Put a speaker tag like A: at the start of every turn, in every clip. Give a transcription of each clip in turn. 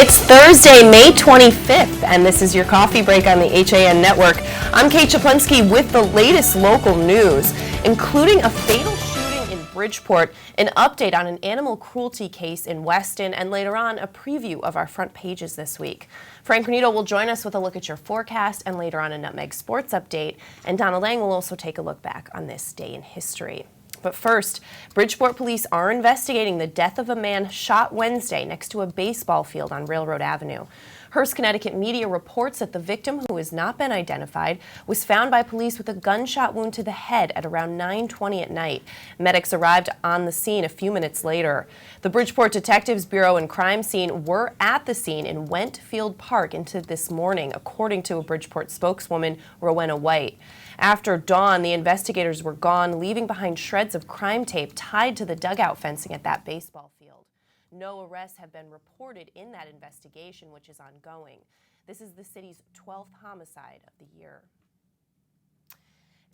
A: It's Thursday, May 25th, and this is your coffee break on the HAN Network. I'm Kate Czaplinski with the latest local news, including a fatal shooting in Bridgeport, an update on an animal cruelty case in Weston, and later on, a preview of our front pages this week. Frank Renito will join us with a look at your forecast, and later on a Nutmeg sports update, and Donna Lang will also take a look back on this day in history. But first, Bridgeport police are investigating the death of a man shot Wednesday next to a baseball field on Railroad Avenue. Hearst, Connecticut media reports that the victim, who has not been identified, was found by police with a gunshot wound to the head at around 9:20 at night. Medics arrived on the scene a few minutes later. The Bridgeport Detectives Bureau and crime scene were at the scene in Wentfield Park into this morning, according to a Bridgeport spokeswoman, Rowena White. After dawn, the investigators were gone, leaving behind shreds of crime tape tied to the dugout fencing at that baseball field. No arrests have been reported in that investigation, which is ongoing. This is the city's 12th homicide of the year.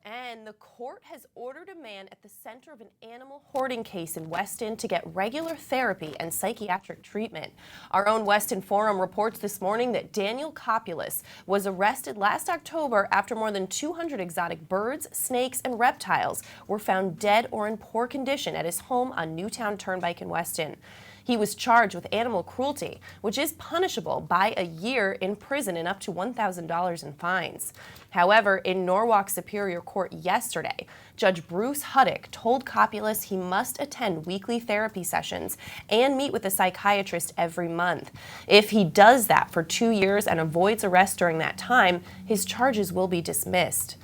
A: And the court has ordered a man at the center of an animal hoarding case in Weston to get regular therapy and psychiatric treatment. Our own Weston Forum reports this morning that Daniel Copulus was arrested last October after more than 200 exotic birds, snakes, and reptiles were found dead or in poor condition at his home on Newtown Turnpike in Weston. He was charged with animal cruelty, which is punishable by a year in prison and up to $1,000 in fines. However, in Norwalk Superior Court yesterday, Judge Bruce Huddick told Copulus he must attend weekly therapy sessions and meet with a psychiatrist every month. If he does that for 2 years and avoids arrest during that time, his charges will be dismissed.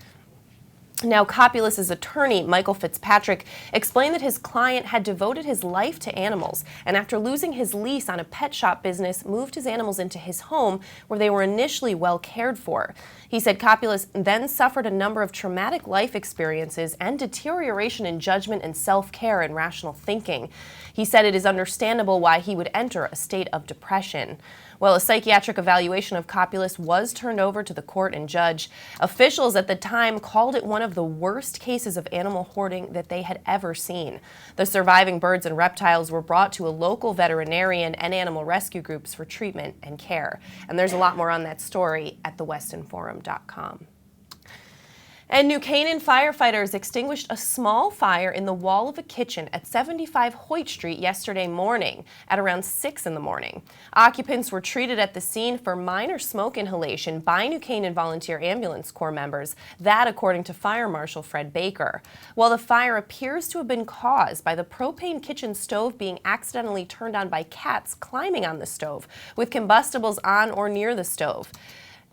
A: Now, Copulus's attorney, Michael Fitzpatrick, explained that his client had devoted his life to animals and after losing his lease on a pet shop business, moved his animals into his home where they were initially well cared for. He said Copulus then suffered a number of traumatic life experiences and deterioration in judgment and self-care and rational thinking. He said it is understandable why he would enter a state of depression. Well, a psychiatric evaluation of Copulus was turned over to the court and judge. Officials at the time called it one of the worst cases of animal hoarding that they had ever seen. The surviving birds and reptiles were brought to a local veterinarian and animal rescue groups for treatment and care. And there's a lot more on that story at thewestonforum.com. And New Canaan firefighters extinguished a small fire in the wall of a kitchen at 75 Hoyt Street yesterday morning at around 6 in the morning. Occupants were treated at the scene for minor smoke inhalation by New Canaan Volunteer Ambulance Corps members, that according to Fire Marshal Fred Baker. While the fire appears to have been caused by the propane kitchen stove being accidentally turned on by cats climbing on the stove, with combustibles on or near the stove.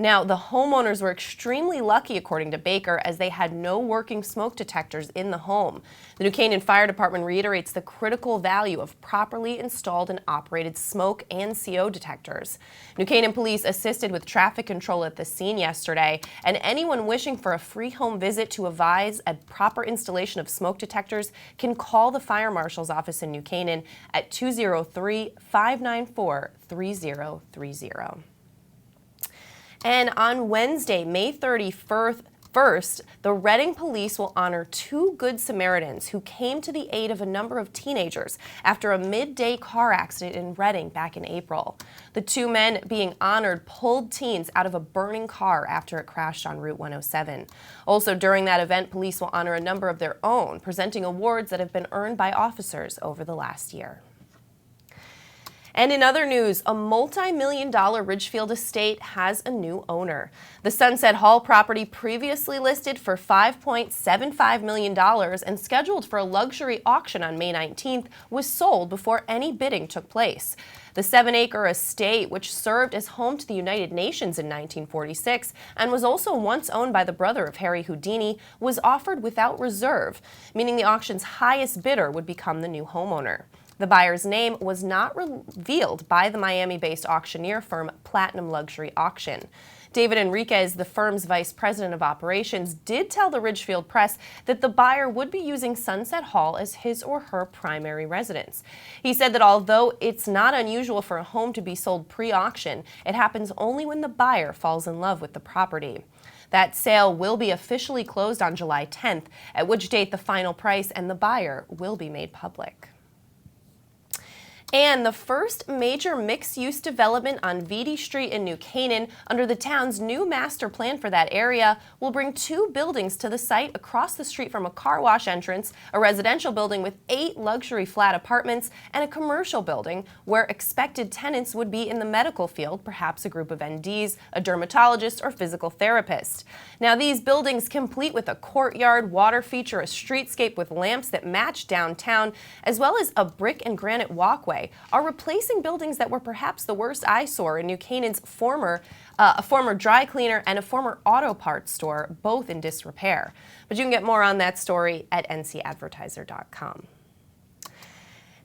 A: Now, the homeowners were extremely lucky, according to Baker, as they had no working smoke detectors in the home. The New Canaan Fire Department reiterates the critical value of properly installed and operated smoke and CO detectors. New Canaan police assisted with traffic control at the scene yesterday, and anyone wishing for a free home visit to advise a proper installation of smoke detectors can call the Fire Marshal's office in New Canaan at 203-594-3030. And on Wednesday, May 31st, the Reading police will honor 2 Good Samaritans who came to the aid of a number of teenagers after a midday car accident in Reading back in April. The 2 men being honored pulled teens out of a burning car after it crashed on Route 107. Also during that event, police will honor a number of their own, presenting awards that have been earned by officers over the last year. And in other news, a multi-million-dollar Ridgefield estate has a new owner. The Sunset Hall property, previously listed for $5.75 million and scheduled for a luxury auction on May 19th, was sold before any bidding took place. The 7-acre estate, which served as home to the United Nations in 1946 and was also once owned by the brother of Harry Houdini, was offered without reserve, meaning the auction's highest bidder would become the new homeowner. The buyer's name was not revealed by the Miami-based auctioneer firm Platinum Luxury Auction. David Enriquez, the firm's vice president of operations, did tell the Ridgefield Press that the buyer would be using Sunset Hall as his or her primary residence. He said that although it's not unusual for a home to be sold pre-auction, it happens only when the buyer falls in love with the property. That sale will be officially closed on July 10th, at which date the final price and the buyer will be made public. And the first major mixed-use development on Vitti Street in New Canaan, under the town's new master plan for that area, will bring 2 buildings to the site across the street from a car wash entrance, a residential building with 8 luxury flat apartments, and a commercial building where expected tenants would be in the medical field, perhaps a group of NDs, a dermatologist, or physical therapist. Now, these buildings, complete with a courtyard, water feature, a streetscape with lamps that match downtown, as well as a brick and granite walkway, are replacing buildings that were perhaps the worst eyesore in New Canaan's a former dry cleaner and a former auto parts store, both in disrepair. But you can get more on that story at ncadvertiser.com.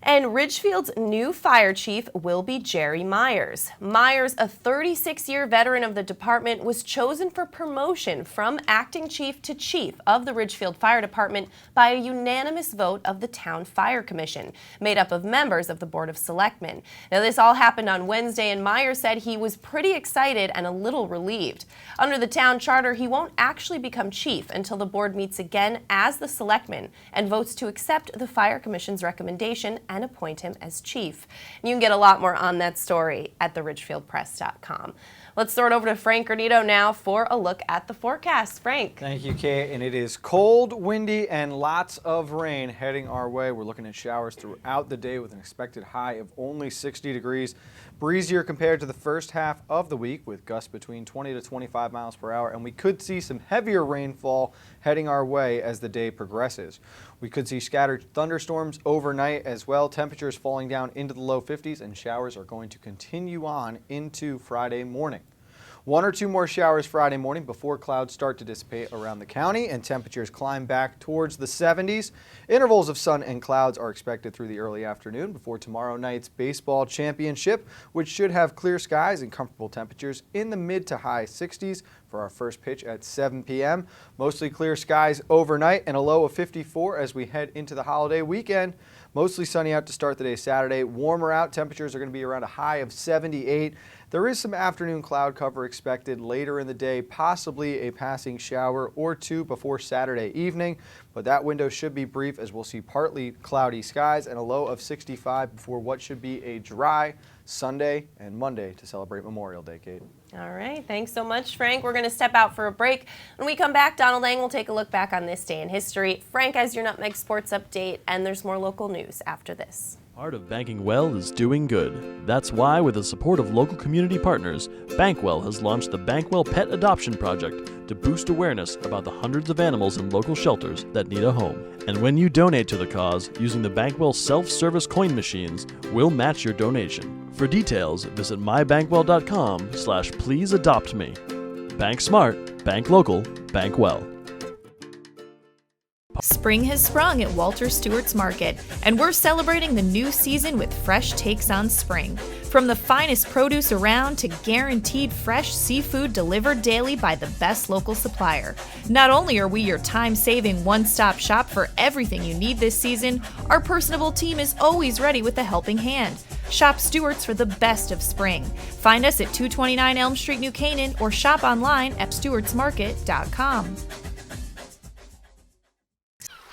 A: And Ridgefield's new fire chief will be Jerry Myers. Myers, a 36-year veteran of the department, was chosen for promotion from acting chief to chief of the Ridgefield Fire Department by a unanimous vote of the Town Fire Commission, made up of members of the Board of Selectmen. Now, this all happened on Wednesday, and Myers said he was pretty excited and a little relieved. Under the town charter, he won't actually become chief until the board meets again as the Selectmen and votes to accept the Fire Commission's recommendation and appoint him as chief. You can get a lot more on that story at theridgefieldpress.com. Let's throw it over to Frank Granito now for a look at the forecast. Frank.
B: Thank you, Kate. And it is cold, windy, and lots of rain heading our way. We're looking at showers throughout the day with an expected high of only 60 degrees. Breezier compared to the first half of the week with gusts between 20 to 25 miles per hour. And we could see some heavier rainfall heading our way as the day progresses. We could see scattered thunderstorms overnight as well. Temperatures falling down into the low 50s, and showers are going to continue on into Friday morning. 1 or 2 more showers Friday morning before clouds start to dissipate around the county and temperatures climb back towards the 70s. Intervals of sun and clouds are expected through the early afternoon before tomorrow night's baseball championship, which should have clear skies and comfortable temperatures in the mid to high 60s for our first pitch at 7 p.m. Mostly clear skies overnight and a low of 54 as we head into the holiday weekend. Mostly sunny out to start the day Saturday. Warmer out. Temperatures are going to be around a high of 78. There is some afternoon cloud cover expected later in the day, possibly a passing shower or 2 before Saturday evening, but that window should be brief as we'll see partly cloudy skies and a low of 65 before what should be a dry Sunday and Monday to celebrate Memorial Day, Kate.
A: All right, thanks so much, Frank. We're going to step out for a break. When we come back, Donald Lang will take a look back on this day in history. Frank has your Nutmeg Sports Update, and there's more local news after this.
C: Part of banking well is doing good. That's why, with the support of local community partners, Bankwell has launched the Bankwell Pet Adoption Project to boost awareness about the hundreds of animals in local shelters that need a home. And when you donate to the cause using the Bankwell self-service coin machines, we'll match your donation. For details, visit mybankwell.com/pleaseadoptme. Bank smart, bank local, bank well.
D: Spring has sprung at Walter Stewart's Market, and we're celebrating the new season with fresh takes on spring. From the finest produce around to guaranteed fresh seafood delivered daily by the best local supplier. Not only are we your time-saving one-stop shop for everything you need this season, our personable team is always ready with a helping hand. Shop Stewart's for the best of spring. Find us at 229 Elm Street, New Canaan, or shop online at stewartsmarket.com.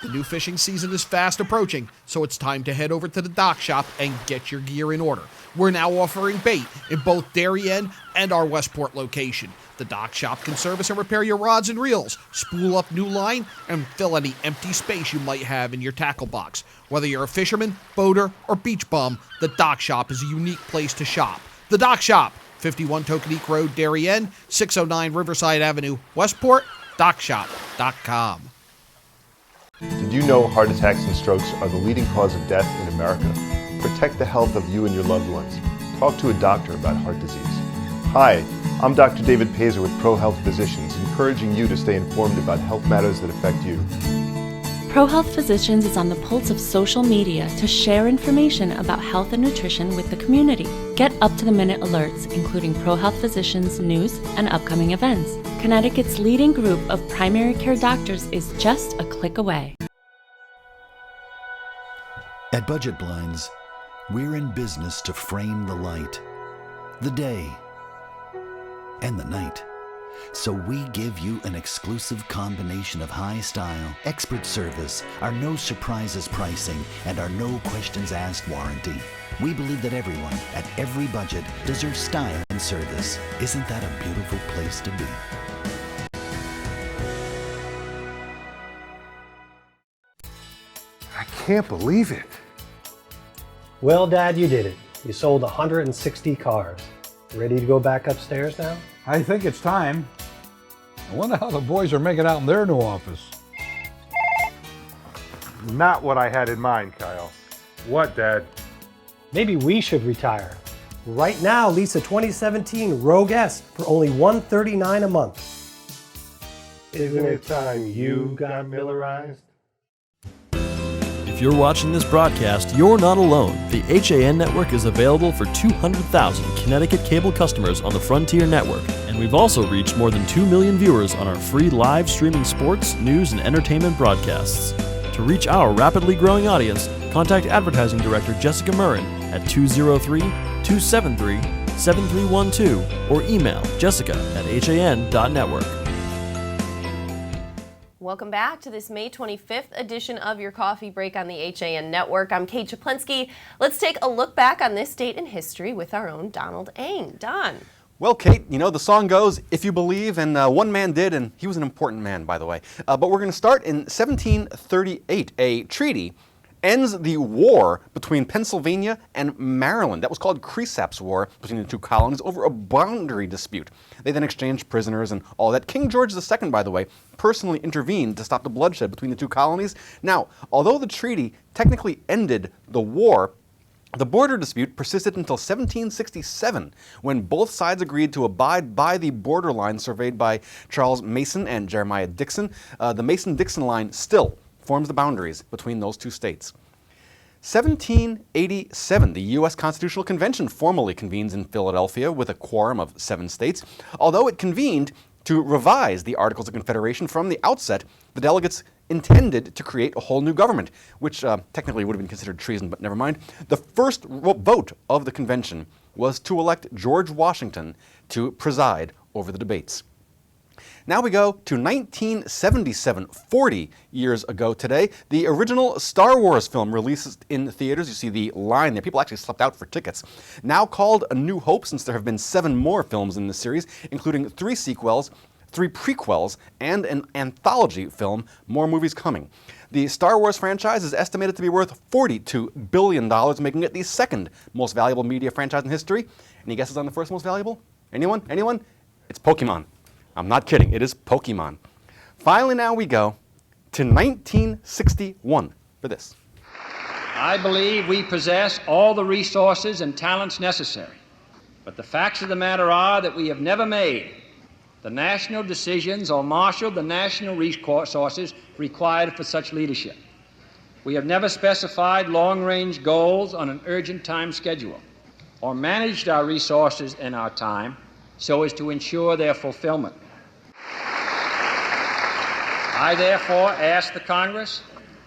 E: The new fishing season is fast approaching, so it's time to head over to the dock shop and get your gear in order. We're now offering bait in both Darien and our Westport location. The dock shop can service and repair your rods and reels, spool up new line, and fill any empty space you might have in your tackle box. Whether you're a fisherman, boater, or beach bum, the dock shop is a unique place to shop. The dock shop, 51 Tokenique Road, Darien, 609 Riverside Avenue, Westport, dockshop.com.
F: Did you know heart attacks and strokes are the leading cause of death in America? Protect the health of you and your loved ones. Talk to a doctor about heart disease. Hi, I'm Dr. David Pazer with ProHealth Physicians, encouraging you to stay informed about health matters that affect you.
G: ProHealth Physicians is on the pulse of social media to share information about health and nutrition with the community. Get up-to-the-minute alerts, including ProHealth Physicians' news and upcoming events. Connecticut's leading group of primary care doctors is just a click away.
H: At Budget Blinds, we're in business to frame the light, the day, and the night. So we give you an exclusive combination of high style, expert service, our no surprises pricing, and our no questions asked warranty. We believe that everyone, at every budget, deserves style and service. Isn't that a beautiful place to be?
F: I can't believe it.
I: Well, Dad, you did it. You sold 160 cars. Ready to go back upstairs now?
J: I think it's time. I wonder how the boys are making out in their new office.
F: Not what I had in mind, Kyle. What, Dad?
I: Maybe we should retire. Right now, lease a 2017 Rogue S for only $139 a month. Isn't it time you got Millerized?
C: If you're watching this broadcast, you're not alone. The HAN network is available for 200,000 Connecticut cable customers on the Frontier network, and we've also reached more than 2 million viewers on our free live streaming sports, news, and entertainment broadcasts. To reach our rapidly growing audience, contact Advertising Director Jessica Murrin at 203-273-7312 or email jessica@han.network.
A: Welcome back to this May 25th edition of your Coffee Break on the HAN Network. I'm Kate Czaplinski. Let's take a look back on this date in history with our own Donald Eng. Don.
K: Well, Kate, you know, the song goes, if you believe, and one man did, and he was an important man, by the way. But we're going to start in 1738. A treaty ends the war between Pennsylvania and Maryland. That was called Cresap's War between the two colonies over a boundary dispute. They then exchanged prisoners and all that. King George II, by the way, personally intervened to stop the bloodshed between the two colonies. Now, although the treaty technically ended the war, the border dispute persisted until 1767, when both sides agreed to abide by the border line surveyed by Charles Mason and Jeremiah Dixon. The Mason-Dixon line still forms the boundaries between those two states. 1787, the U.S. Constitutional Convention formally convenes in Philadelphia with a quorum of 7 states. Although it convened to revise the Articles of Confederation from the outset, the delegates intended to create a whole new government, which technically would have been considered treason, but never mind. The first vote of the convention was to elect George Washington to preside over the debates. Now we go to 1977, 40 years ago today. The original Star Wars film releases in theaters. You see the line there. People actually slept out for tickets. Now called A New Hope, since there have been 7 more films in the series, including 3 sequels, 3 prequels, and an anthology film. More movies coming. The Star Wars franchise is estimated to be worth $42 billion, making it the second most valuable media franchise in history. Any guesses on the first most valuable? Anyone? Anyone? It's Pokemon. I'm not kidding. It is Pokemon. Finally, now we go to 1961 for this.
L: I believe we possess all the resources and talents necessary, but the facts of the matter are that we have never made the national decisions or marshaled the national resources required for such leadership. We have never specified long-range goals on an urgent time schedule or managed our resources and our time so as to ensure their fulfillment. I therefore ask the Congress,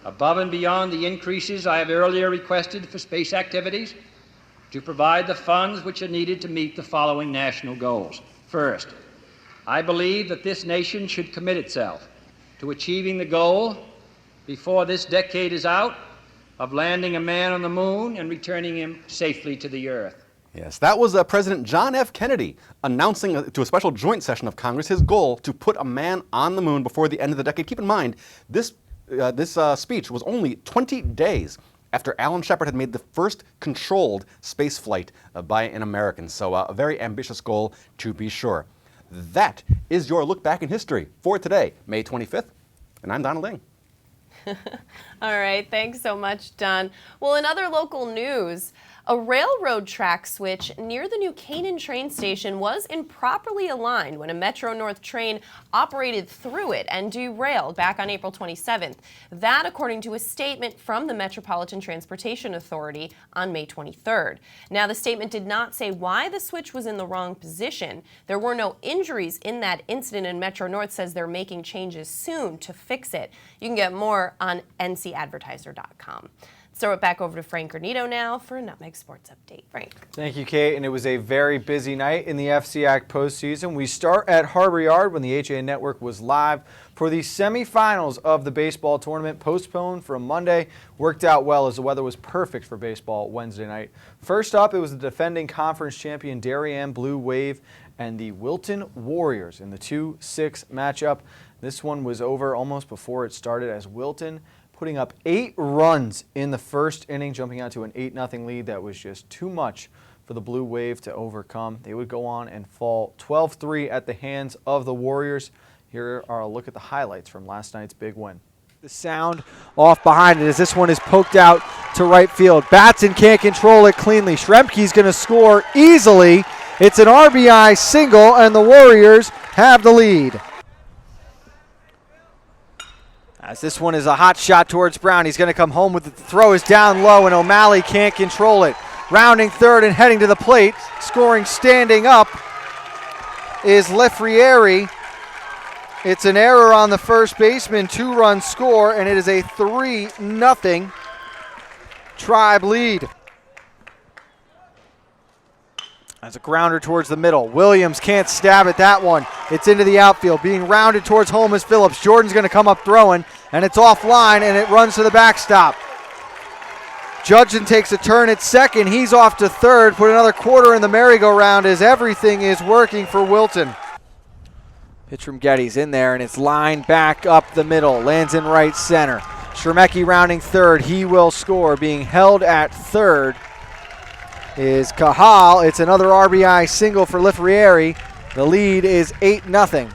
L: above and beyond the increases I have earlier requested for space activities, to provide the funds which are needed to meet the following national goals. First, I believe that this nation should commit itself to achieving the goal, before this decade is out, of landing a man on the moon and returning him safely to the Earth.
K: Yes, that was President John F. Kennedy announcing to a special joint session of Congress his goal to put a man on the moon before the end of the decade. Keep in mind, this speech was only 20 days after Alan Shepard had made the first controlled space flight by an American. So a very ambitious goal, to be sure. That is your look back in history for today, May 25th, and I'm Donald Eng.
A: All right, thanks so much, Don. Well, in other local news, a railroad track switch near the New Canaan train station was improperly aligned when a Metro North train operated through it and derailed back on April 27th. That, according to a statement from the Metropolitan Transportation Authority on May 23rd. Now, the statement did not say why the switch was in the wrong position. There were no injuries in that incident, and Metro North says they're making changes soon to fix it. You can get more on ncadvertiser.com. Let's throw it back over to Frank Granito now for a Nutmeg Sports Update. Frank.
B: Thank you, Kate. And it was a very busy night in the FCAC postseason. We start at Harbor Yard when the HA Network was live for the semifinals of the baseball tournament, postponed from Monday. Worked out well as the weather was perfect for baseball Wednesday night. First up, it was the defending conference champion Darien Blue Wave and the Wilton Warriors in the 2-6 matchup. This one was over almost before it started as Wilton putting up 8 runs in the first inning, jumping out to an 8-0 lead that was just too much for the Blue Wave to overcome. They would go on and fall 12-3 at the hands of the Warriors. Here are a look at the highlights from last night's big win.
M: The sound off behind it as this one is poked out to right field. Batson can't control it cleanly. Shremke's going to score easily. It's an RBI single, and the Warriors have the lead. As this one is a hot shot towards Brown. He's going to come home with it. The throw is down low, and O'Malley can't control it. Rounding third and heading to the plate, scoring standing up, is Lefrieri. It's an error on the first baseman, 2-run score, and it is a 3-0 Tribe lead. As a grounder towards the middle. Williams can't stab at that one. It's into the outfield. Being rounded towards home is Phillips. Jordan's going to come up throwing, and it's offline, and it runs to the backstop. Judson takes a turn at second. He's off to third. Put another quarter in the merry-go-round as everything is working for Wilton. Pitch from Getty's in there, and it's lined back up the middle. Lands in right center. Shermecki rounding third. He will score. Being held at third is Cahal. It's another RBI single for Lefrieri. The lead is 8-0.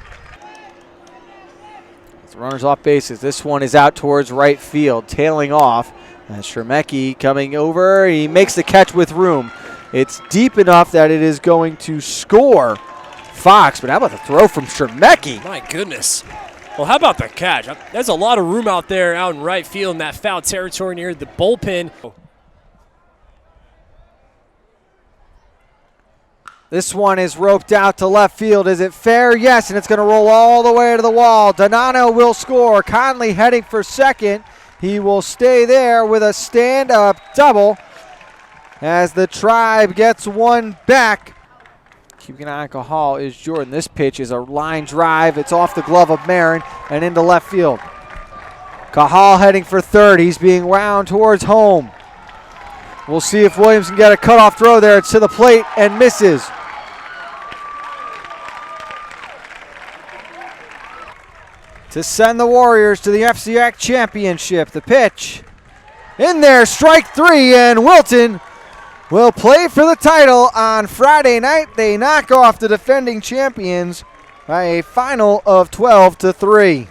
M: Runners off bases. This one is out towards right field, tailing off. As Shermecki coming over, he makes the catch with room. It's deep enough that it is going to score Fox, but how about the throw from Shermecki?
N: My goodness. Well, how about the catch? There's a lot of room out there out in right field in that foul territory near the bullpen.
M: This one is roped out to left field. Is it fair? Yes, and it's going to roll all the way to the wall. Donato will score. Conley heading for second. He will stay there with a stand-up double as the Tribe gets one back. Keeping an eye on Cahal is Jordan. This pitch is a line drive. It's off the glove of Marin and into left field. Cahal heading for third. He's being wound towards home. We'll see if Williams can get a cutoff throw there. It's to the plate and misses. To send the Warriors to the FCAC championship. The pitch in there, strike 3, and Wilton will play for the title on Friday night. They knock off the defending champions by a final of 12-3.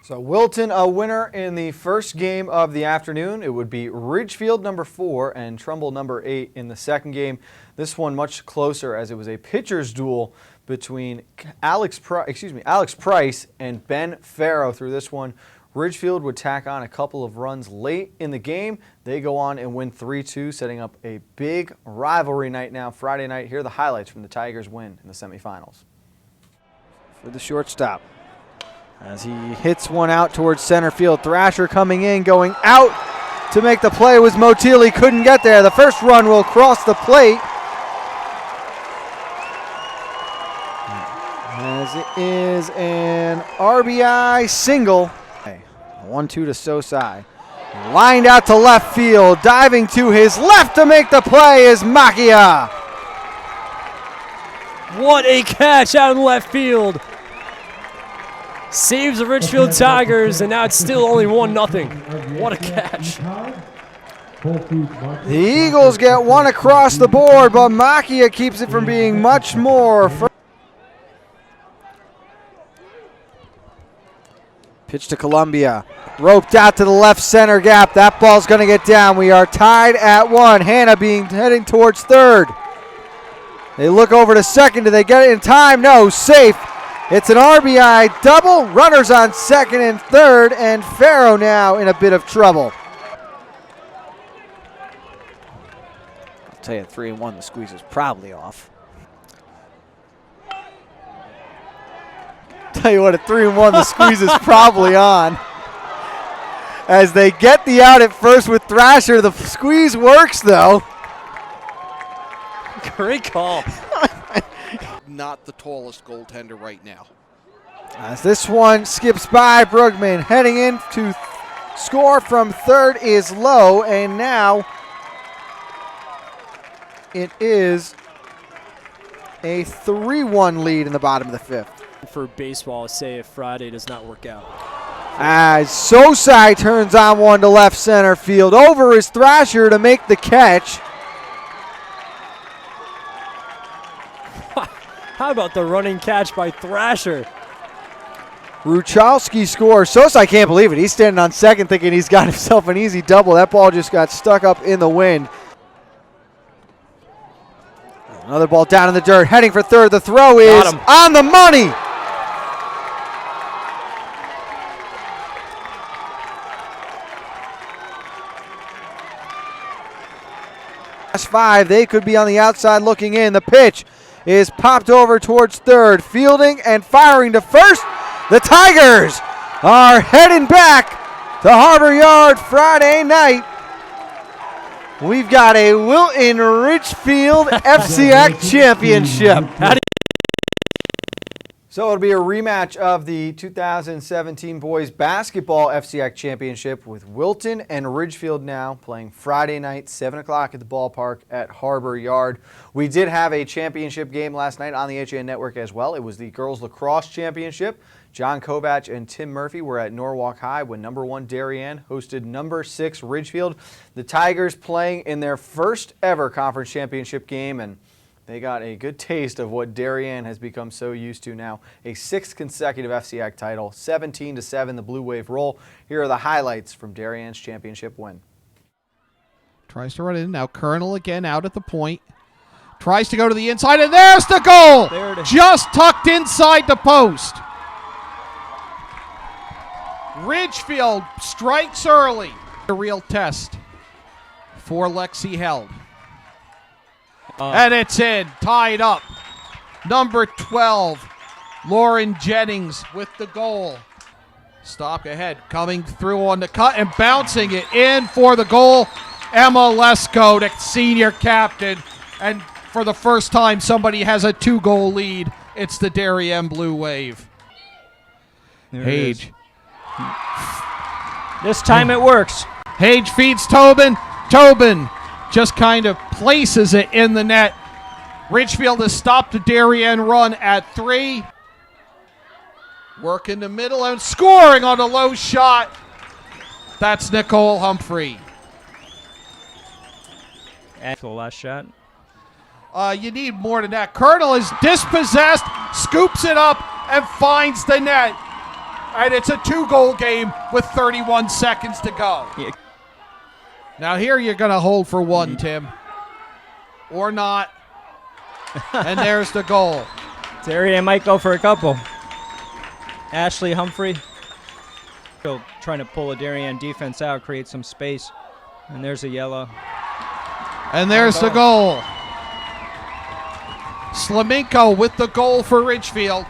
B: So Wilton a winner in the first game of the afternoon. It would be Ridgefield number 4 and Trumbull number 8 in the second game. This one much closer as it was a pitcher's duel between Alex Price and Ben Farrow through this one. Ridgefield would tack on a couple of runs late in the game. They go on and win 3-2, setting up a big rivalry night now Friday night. Here are the highlights from the Tigers' win in the semifinals.
M: For the shortstop, as he hits one out towards center field. Thrasher coming in, going out to make the play was Motil. He couldn't get there. The first run will cross the plate. As it is an RBI single. 1-2 to Sosai. Lined out to left field. Diving to his left to make the play is Macchia.
N: What a catch out in left field. Saves the Ridgefield Tigers, and now it's still only 1-0. What a catch.
M: The Eagles get one across the board, but Macchia keeps it from being much more. Pitch to Columbia. Roped out to the left center gap. That ball's going to get down. We are tied at 1. Hanna heading towards third. They look over to second. Do they get it in time? No, safe. It's an RBI double. Runners on second and third, and Farrow now in a bit of trouble. I'll tell you, 3-1, the squeeze is probably off. Tell you what, at 3-1, the squeeze is probably on. as they get the out at first with Thrasher. The squeeze works, though.
N: Great call.
E: Not the tallest goaltender right now.
M: As this one skips by, Brugman heading in to score from third is low, and now it is a 3-1 lead in the bottom of the fifth.
N: For baseball, say if Friday does not work out.
M: As Sosai turns on one to left center field. Over is Thrasher to make the catch.
N: How about the running catch by Thrasher?
M: Ruchalski scores. Sosai can't believe it. He's standing on second thinking he's got himself an easy double. That ball just got stuck up in the wind. Another ball down in the dirt, heading for third. The throw is on the money. Last 5, they could be on the outside looking in. The pitch is popped over towards third. Fielding and firing to first. The Tigers are heading back to Harbor Yard Friday night. We've got a Wilton Richfield FCAC championship. So it'll be a rematch of the 2017 boys basketball FCAC championship with Wilton and Ridgefield now playing Friday night, 7 o'clock at the ballpark at Harbor Yard. We did have a championship game last night on the HAN Network as well. It was the girls lacrosse championship. John Kovach and Tim Murphy were at Norwalk High when number 1 Darien hosted number 6 Ridgefield. The Tigers playing in their first ever conference championship game, and they got a good taste of what Darien has become so used to now. A 6th consecutive FCAC title, 17-7 the Blue Wave roll. Here are the highlights from Darien's championship win.
E: Tries to run in. Now Colonel again out at the point. Tries to go to the inside, and there's the goal!
N: There it is.
E: Just tucked inside the post. Ridgefield strikes early. A real test for Lexi Held. And it's in, tied up. Number 12, Lauren Jennings with the goal. Stop ahead, coming through on the cut and bouncing it in for the goal. Emma Lesko, the senior captain. And for the first time, somebody has a 2-goal lead. It's the Darien Blue Wave. Hage.
O: This time it works.
E: Hage feeds Tobin. Tobin just kind of places it in the net. Ridgefield has stopped the Darien run at 3. Work in the middle and scoring on a low shot. That's Nicole Humphrey.
O: And for the last shot.
E: You need more than that. Colonel is dispossessed, scoops it up, and finds the net. And it's a 2-goal game with 31 seconds to go.
O: Yeah.
E: Now here you're going to hold for 1, Tim. Or not. And there's the goal.
O: Darien might go for a couple. Ashley Humphrey still trying to pull a Darien defense out, create some space. And there's a yellow.
E: And there's the goal. Slaminko with the goal for Ridgefield.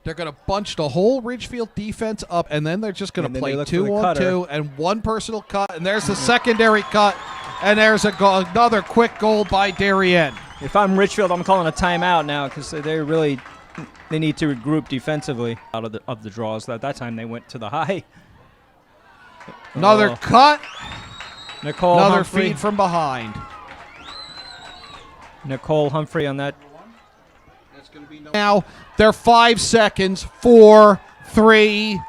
E: They're going to bunch the whole Ridgefield defense up, and then they're just going to play 2-on-2, and one personal cut, and there's the secondary cut, and there's a goal, another quick goal by Darien.
O: If I'm Ridgefield, I'm calling a timeout now because they need to regroup defensively out of the draws. At that time, they went to the high.
E: Another cut.
O: Nicole
E: Another
O: Humphrey.
E: feed from behind.
O: Nicole Humphrey on that.
E: Now they're 5 seconds. 4, 3,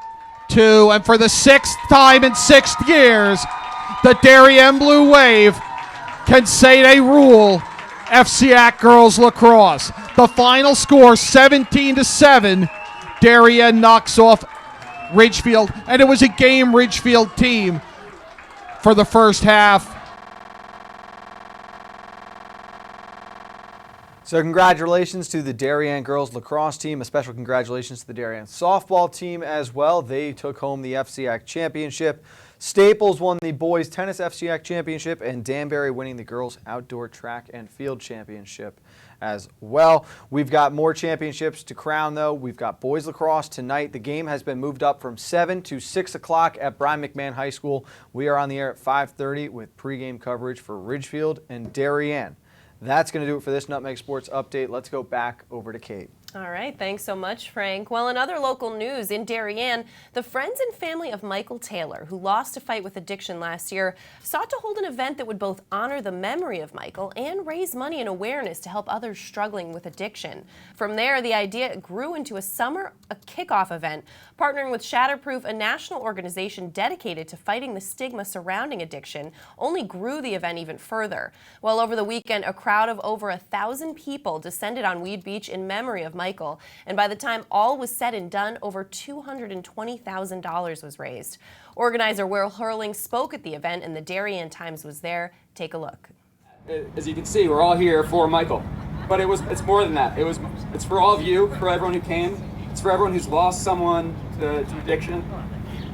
E: 2, and for the 6th time in 6 years, the Darien Blue Wave can say they rule FCAC girls lacrosse. The final score 17-7. Darien knocks off Ridgefield, and it was a game Ridgefield team for the first half.
B: So congratulations to the Darien girls lacrosse team. A special congratulations to the Darien softball team as well. They took home the FCAC championship. Staples won the boys tennis FCAC championship, and Danbury winning the girls outdoor track and field championship. as well. We've got more championships to crown, though. We've got boys lacrosse tonight. The game has been moved up from 7 to 6 o'clock at Brian McMahon High School. We are on the air at 5:30 with pregame coverage for Ridgefield and Darien. That's going to do it for this Nutmeg Sports Update. Let's go back over to Kate.
A: All right, thanks so much, Frank. Well, in other local news, in Darien, the friends and family of Michael Taylor, who lost a fight with addiction last year, sought to hold an event that would both honor the memory of Michael and raise money and awareness to help others struggling with addiction. From there, the idea grew into a kickoff event, partnering with Shatterproof, a national organization dedicated to fighting the stigma surrounding addiction, only grew the event even further. Well, over the weekend, a crowd of over 1,000 people descended on Weed Beach in memory of Michael, and by the time all was said and done, over $220,000 was raised. Organizer Will Hurling spoke at the event, and the Darien Times was there. Take a look.
P: As you can see, we're all here for Michael, but it's more than that. It's for all of you, for everyone who came. It's for everyone who's lost someone to addiction.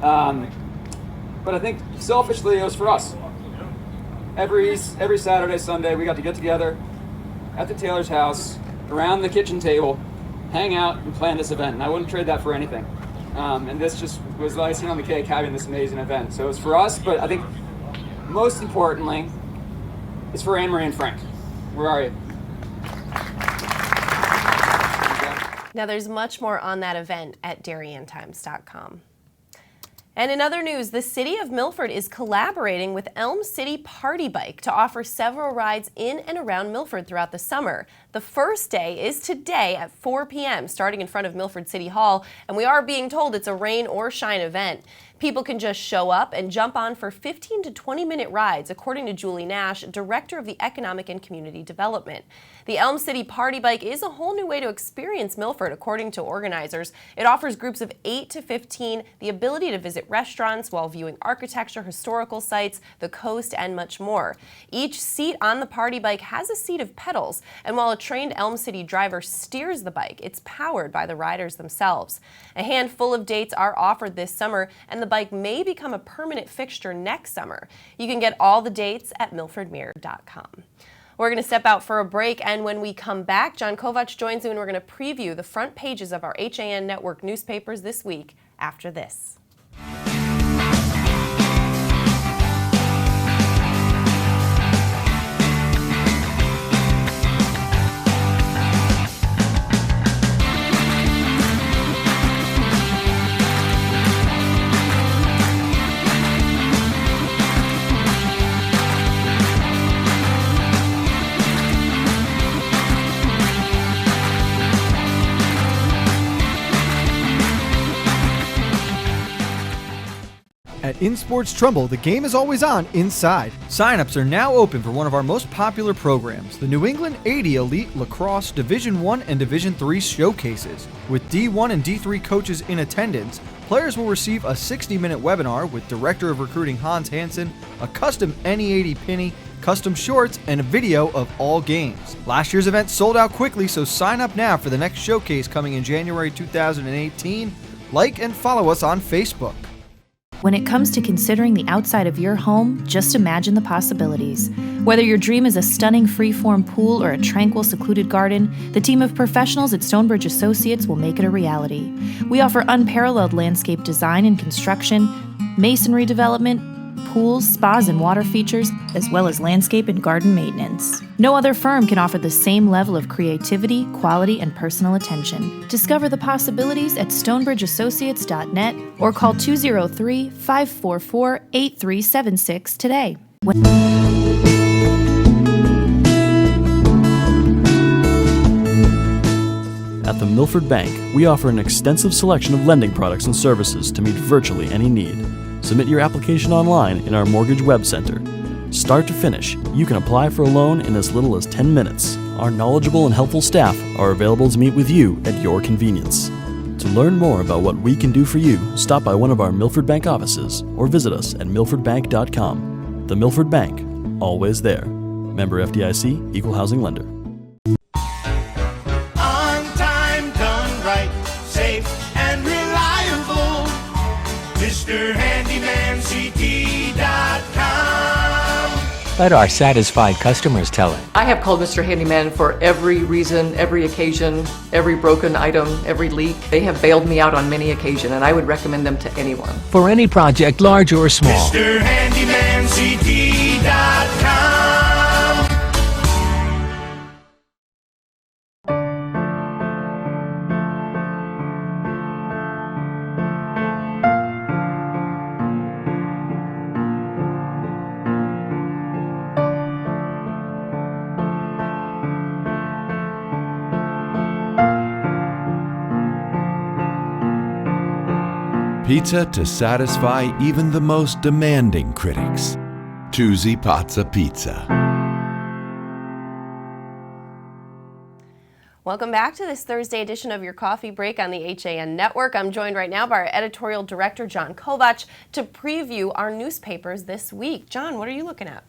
P: But I think selfishly, it was for us. Every Saturday, Sunday, we got to get together at the Taylor's house, around the kitchen table, hang out and plan this event, and I wouldn't trade that for anything. And this just was the icing on the cake, having this amazing event. So it's for us, but I think most importantly, it's for Anne-Marie and Frank. Where are you?
A: Now there's much more on that event at DarienTimes.com. And in other news, the city of Milford is collaborating with Elm City Party Bike to offer several rides in and around Milford throughout the summer. The first day is today at 4 p.m., starting in front of Milford City Hall, and we are being told it's a rain or shine event. People can just show up and jump on for 15 to 20-minute rides, according to Julie Nash, Director of the Economic and Community Development. The Elm City Party Bike is a whole new way to experience Milford, according to organizers. It offers groups of 8 to 15 the ability to visit restaurants while viewing architecture, historical sites, the coast, and much more. Each seat on the party bike has a seat of pedals, and while a trained Elm City driver steers the bike, it's powered by the riders themselves. A handful of dates are offered this summer, and the bike may become a permanent fixture next summer. You can get all the dates at milfordmirror.com. We're going to step out for a break, and when we come back, John Kovac joins you, and we're going to preview the front pages of our HAN Network newspapers this week after this.
M: At InSports Trumbull, the game is always on inside. Sign-ups are now open for one of our most popular programs, the New England 80 Elite Lacrosse Division I and Division III Showcases. With D1 and D3 coaches in attendance, players will receive a 60-minute webinar with Director of Recruiting Hans Hansen, a custom NE80 penny, custom shorts, and a video of all games. Last year's event sold out quickly, so sign up now for the next showcase coming in January 2018. Like and follow us on Facebook.
D: When it comes to considering the outside of your home, just imagine the possibilities. Whether your dream is a stunning freeform pool or a tranquil, secluded garden, the team of professionals at Stonebridge Associates will make it a reality. We offer unparalleled landscape design and construction, masonry development, pools, spas, and water features, as well as landscape and garden maintenance. No other firm can offer the same level of creativity, quality, and personal attention. Discover the possibilities at stonebridgeassociates.net or call 203-544-8376 today.
C: At the Milford Bank, we offer an extensive selection of lending products and services to meet virtually any need. Submit your application online in our Mortgage Web Center. Start to finish, you can apply for a loan in as little as 10 minutes. Our knowledgeable and helpful staff are available to meet with you at your convenience. To learn more about what we can do for you, stop by one of our Milford Bank offices or visit us at milfordbank.com. The Milford Bank, always there. Member FDIC, Equal Housing Lender.
Q: On time, done right, safe and reliable. MrHandymanCT.com.
R: Let our satisfied customers tell it.
S: I have called Mr. Handyman for every reason, every occasion, every broken item, every leak. They have bailed me out on many occasions, and I would recommend them to anyone.
R: For any project, large or small.
Q: MrHandymanCD.com.
T: Pizza to satisfy even the most demanding critics. Tuesday Pazza Pizza.
A: Welcome back to this Thursday edition of your Coffee Break on the HAN Network. I'm joined right now by our editorial director, John Kovach, to preview our newspapers this week. John, what are you looking at?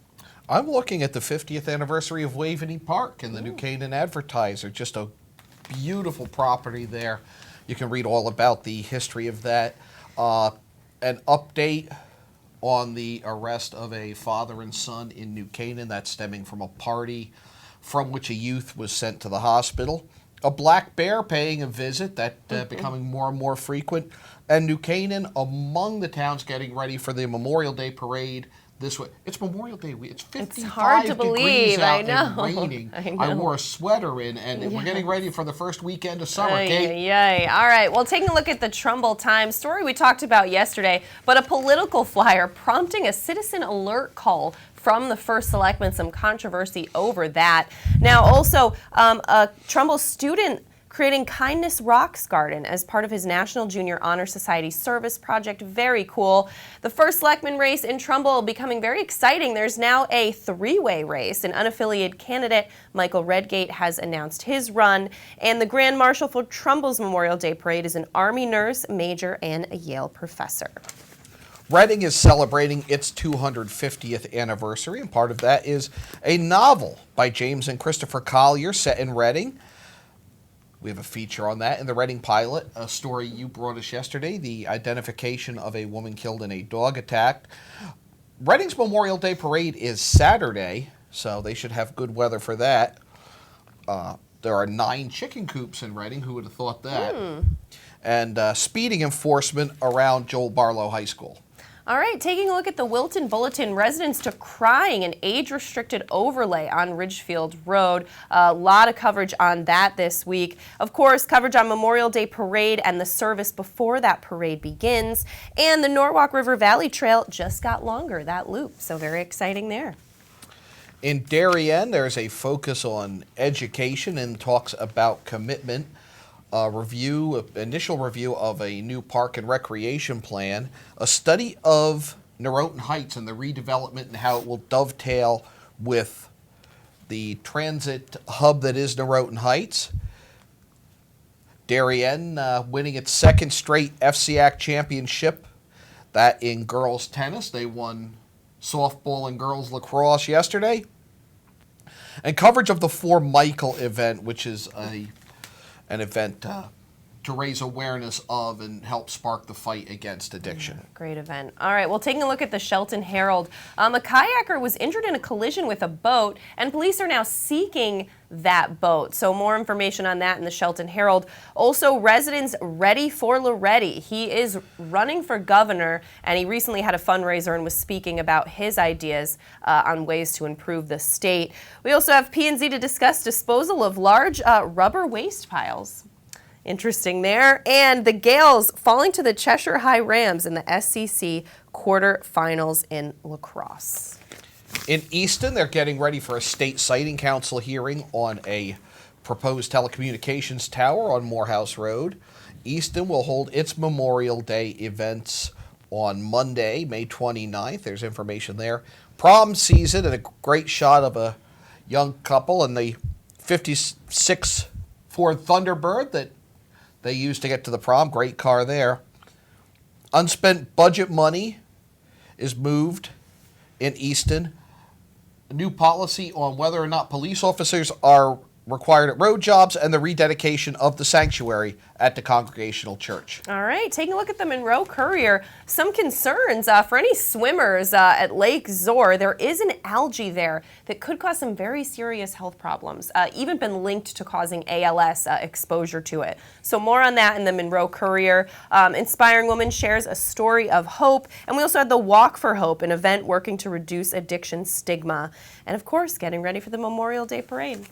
E: I'm looking at the 50th anniversary of Waveney Park and the New Canaan Advertiser. Just a beautiful property there. You can read all about the history of that. An update on the arrest of a father and son in New Canaan, that's stemming from a party from which a youth was sent to the hospital. A black bear paying a visit, that becoming more and more frequent. And New Canaan among the towns getting ready for the Memorial Day parade this way. It's Memorial Day week. It's 55
A: it's hard to believe.
E: out
A: I know.
E: and raining.
A: I know.
E: I wore a sweater in, and we're getting ready for the first weekend of summer, Kate.
A: Yay. All right. Well, taking a look at the Trumbull Times story we talked about yesterday, but a political flyer prompting a citizen alert call from the first selectman, some controversy over that. Now, also, a Trumbull student creating Kindness Rocks Garden as part of his National Junior Honor Society service project. Very cool. The first selectman race in Trumbull becoming very exciting. There's now a three-way race. An unaffiliated candidate, Michael Redgate, has announced his run. And the Grand Marshal for Trumbull's Memorial Day Parade is an Army nurse, major, and a Yale professor.
E: Reading is celebrating its 250th anniversary, and part of that is a novel by James and Christopher Collier set in Reading. We have a feature on that in the Reading Pilot, a story you brought us yesterday, the identification of a woman killed in a dog attack. Reading's Memorial Day Parade is Saturday, so they should have good weather for that. There are 9 chicken coops in Reading. Who would have thought that? And speeding enforcement around Joel Barlow High School.
A: All right, taking a look at the Wilton Bulletin, residents to crying an age-restricted overlay on Ridgefield Road. A lot of coverage on that this week. Of course, coverage on Memorial Day Parade and the service before that parade begins. And the Norwalk River Valley Trail just got longer, that loop, so very exciting there.
E: In Darien, there's a focus on education and talks about commitment. Initial review of a new park and recreation plan, a study of Norotan Heights and the redevelopment and how it will dovetail with the transit hub that is Norotan Heights. Darien winning its second straight FCAC championship, that in girls tennis. They won softball and girls lacrosse yesterday. And coverage of the For Michael event, which is an event to raise awareness of and help spark the fight against addiction.
A: Great event. All right, well, taking a look at the Shelton Herald. A kayaker was injured in a collision with a boat, and police are now seeking that boat. So more information on that in the Shelton Herald. Also, residents ready for Loretti. He is running for governor, and he recently had a fundraiser and was speaking about his ideas on ways to improve the state. We also have P&Z to discuss disposal of large rubber waste piles. Interesting there. And the Gales falling to the Cheshire High Rams in the SEC quarterfinals in lacrosse.
E: In Easton, they're getting ready for a state siting council hearing on a proposed telecommunications tower on Morehouse Road. Easton will hold its Memorial Day events on Monday, May 29th. There's information there. Prom season and a great shot of a young couple and the 56 Ford Thunderbird that they used to get to the prom. Great car there. Unspent budget money is moved in Easton. A new policy on whether or not police officers are required at road jobs and the rededication of the sanctuary at the Congregational Church.
A: All right, taking a look at the Monroe Courier. Some concerns for any swimmers at Lake Zor. There is an algae there that could cause some very serious health problems, even been linked to causing ALS exposure to it. So more on that in the Monroe Courier. Inspiring Woman shares a story of hope. And we also had the Walk for Hope, an event working to reduce addiction stigma. And of course, getting ready for the Memorial Day Parade.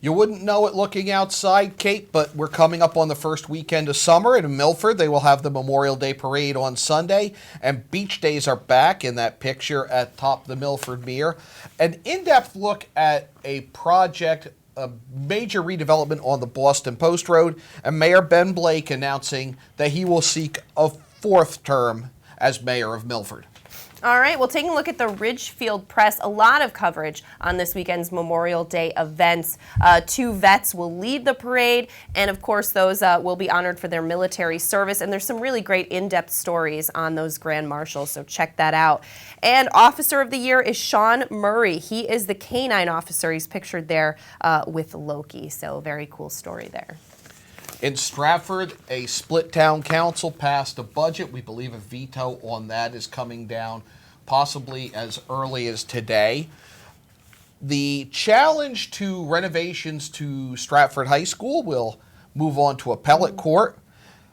E: You wouldn't know it looking outside, Kate, but we're coming up on the first weekend of summer. In Milford, they will have the Memorial Day Parade on Sunday, and beach days are back in that picture at top of the Milford Mere. An in-depth look at a project, a major redevelopment on the Boston Post Road, and Mayor Ben Blake announcing that he will seek a 4th term as mayor of Milford.
A: All right, well, taking a look at the Ridgefield Press, a lot of coverage on this weekend's Memorial Day events. 2 vets will lead the parade, and of course, those will be honored for their military service. And there's some really great in-depth stories on those grand marshals, so check that out. And Officer of the Year is Sean Murray. He is the canine officer. He's pictured there with Loki, so very cool story there.
E: In Stratford, a split town council passed a budget. We believe a veto on that is coming down possibly as early as today. The challenge to renovations to Stratford High School will move on to appellate court.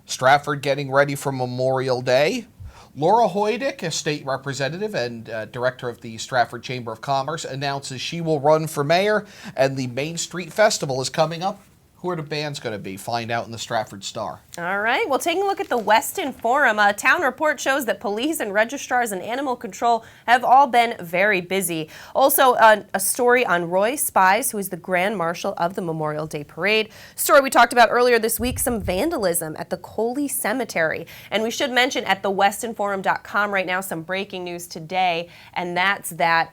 E: Stratford getting ready for Memorial Day. Laura Hoydick, a state representative and director of the Stratford Chamber of Commerce, announces she will run for mayor, and the Main Street Festival is coming up. Who are the bands going to be? Find out in the Stratford Star. All
A: right. Well, taking a look at the Weston Forum, a town report shows that police and registrars and animal control have all been very busy. Also, a story on Roy Spies, who is the Grand Marshal of the Memorial Day Parade. Story we talked about earlier this week, some vandalism at the Coley Cemetery. And we should mention at the westonforum.com right now some breaking news today, and that's that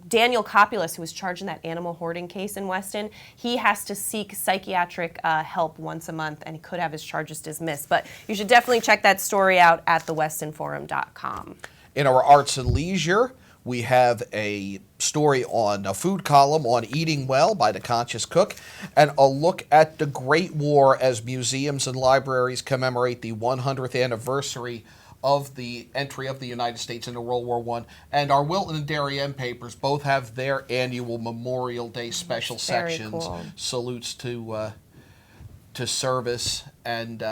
A: Daniel Copulus, who was charged in that animal hoarding case in Weston, he has to seek psychiatric help once a month, and he could have his charges dismissed. But you should definitely check that story out at thewestonforum.com.
E: In our arts and leisure, we have a story on a food column on Eating Well by The Conscious Cook, and a look at the Great War as museums and libraries commemorate the 100th anniversary of the entry of the United States into World War I. And our Wilton and Darien papers both have their annual Memorial Day special sections.
A: Cool.
E: Salutes to service, and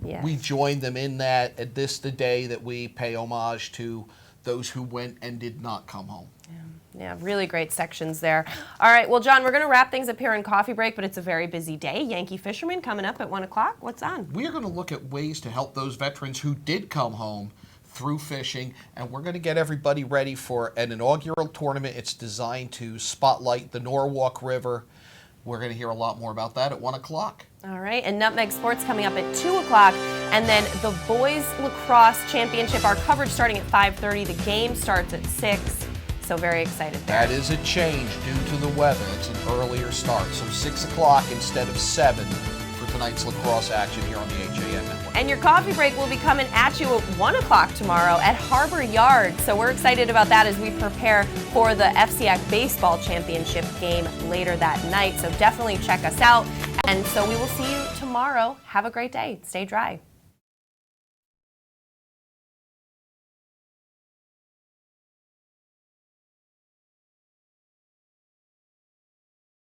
A: yes.
E: We join them in that. And this the day that we pay homage to those who went and did not come home.
A: Yeah, really great sections there. All right, well, John, we're going to wrap things up here in Coffee Break, but it's a very busy day. Yankee Fisherman coming up at 1 o'clock. What's on?
E: We are going to look at ways to help those veterans who did come home through fishing, and we're going to get everybody ready for an inaugural tournament. It's designed to spotlight the Norwalk River. We're going to hear a lot more about that at 1 o'clock.
A: All right, and Nutmeg Sports coming up at 2 o'clock, and then the Boys Lacrosse Championship, our coverage starting at 5:30. The game starts at 6. So very excited there.
E: That is a change due to the weather. It's an earlier start. So 6 o'clock instead of 7 for tonight's lacrosse action here on the HAN Network.
A: And your coffee break will be coming at you at 1 o'clock tomorrow at Harbor Yard. So we're excited about that as we prepare for the FCIAC Baseball Championship game later that night. So definitely check us out. And so we will see you tomorrow. Have a great day. Stay dry.